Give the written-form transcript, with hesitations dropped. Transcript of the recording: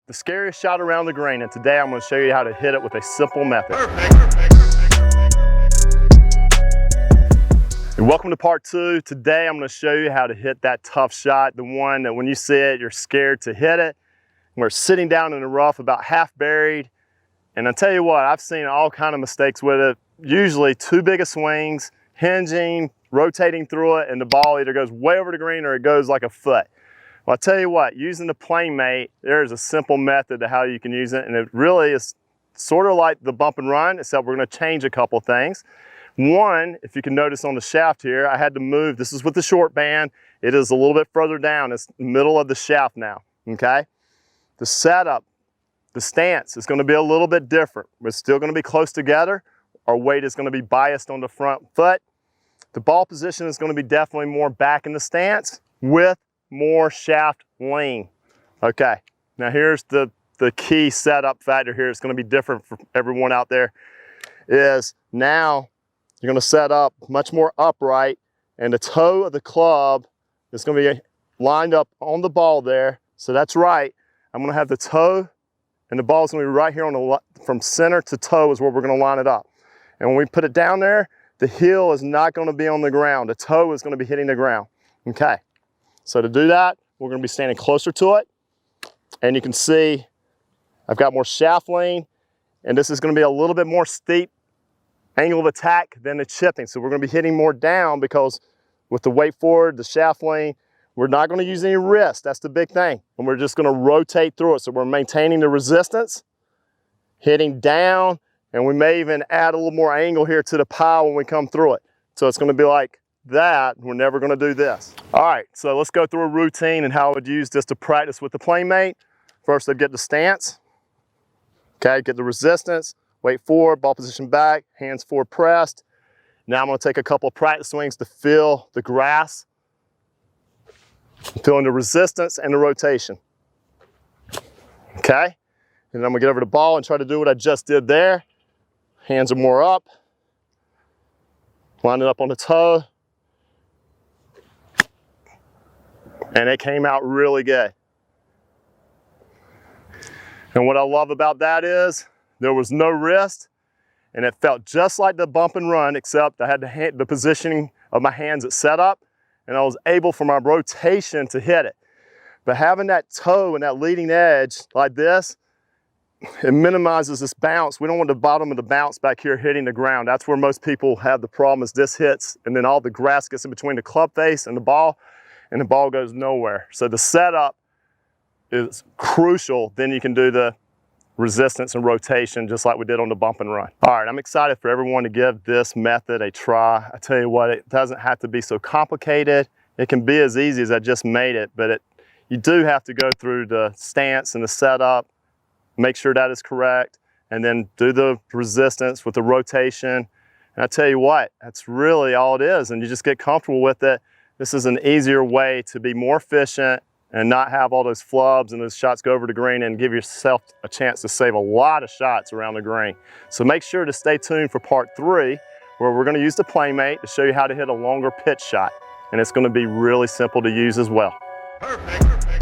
the scariest shot around the green, and today I'm going to show you how to hit it with a simple method. And welcome to part 2. Today I'm going to show you how to hit that tough shot, the one that when you see it, you're scared to hit it. We're sitting down in the rough about half buried, and I'll tell you what, I've seen all kind of mistakes with it. Usually too big of swings, hinging, rotating through it, and the ball either goes way over the green or it goes like a foot. Well, I'll tell you what, using the PlayMate, there's a simple method to how you can use it, and it really is sort of like the bump and run, except we're going to change a couple things. One, if you can notice on the shaft here, I had to move. This is with the short band. It is a little bit further down. It's the middle of the shaft now, okay? The setup, the stance is going to be a little bit different. We're still going to be close together. Our weight is going to be biased on the front foot. The ball position is going to be definitely more back in the stance with more shaft lean. Okay, now here's the key setup factor here. It's going to be different for everyone out there. Is now you're going to set up much more upright, and the toe of the club is going to be lined up on the ball there. So that's right. I'm going to have the toe, and the ball is going to be right here on the from center to toe is where we're going to line it up. And when we put it down there, the heel is not going to be on the ground. The toe is going to be hitting the ground. Okay. So to do that, we're going to be standing closer to it, and you can see I've got more shaft lean, and this is going to be a little bit more steep angle of attack than the chipping. So we're going to be hitting more down because with the weight forward, the shaft lean, we're not going to use any wrist. That's the big thing. And we're just going to rotate through it. So we're maintaining the resistance, hitting down, and we may even add a little more angle here to the pile when we come through it. So it's going to be like that. We're never going to do this. All right, so let's go through a routine and how I would use this to practice with the PlayMate. First, I'd get the stance. Okay, get the resistance, weight forward, ball position back, hands forward pressed. Now I'm going to take a couple of practice swings to feel the grass, feeling the resistance and the rotation. Okay, and then I'm going to get over the ball and try to do what I just did there. Hands are more up, line it up on the toe, and it came out really good. And what I love about that is there was no wrist, and it felt just like the bump and run, except I had the positioning of my hands at setup, and I was able for my rotation to hit it. But having that toe and that leading edge like this, it minimizes this bounce. We don't want the bottom of the bounce back here hitting the ground. That's where most people have the problem, is this hits and then all the grass gets in between the club face and the ball goes nowhere. So the setup is crucial. Then you can do the resistance and rotation just like we did on the bump and run. All right, I'm excited for everyone to give this method a try. I tell you what, it doesn't have to be so complicated. It can be as easy as I just made it, but you do have to go through the stance and the setup, make sure that is correct, and then do the resistance with the rotation. And I tell you what, that's really all it is, and you just get comfortable with it. This is an easier way to be more efficient and not have all those flubs and those shots go over the green, and give yourself a chance to save a lot of shots around the green. So make sure to stay tuned for part 3, where we're going to use the PlayMate to show you how to hit a longer pitch shot. And it's going to be really simple to use as well. Perfect.